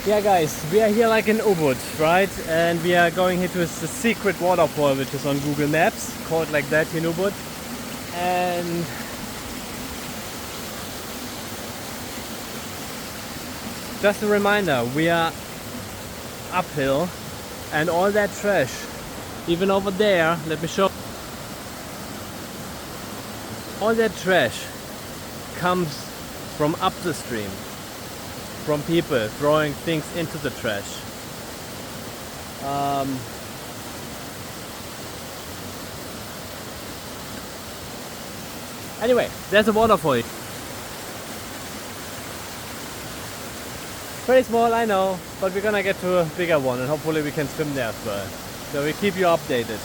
Yeah guys, we are here like in Ubud, right? And we are going here to the secret waterfall which is on Google Maps, called like that in Ubud. And just a reminder, we are uphill and all that trash, even over there, let me show. All that trash comes from up the stream, from people throwing things into the trash. Anyway, there's a waterfall. Pretty small, I know, but we're gonna get to a bigger one and hopefully we can swim there as well. So we keep you updated.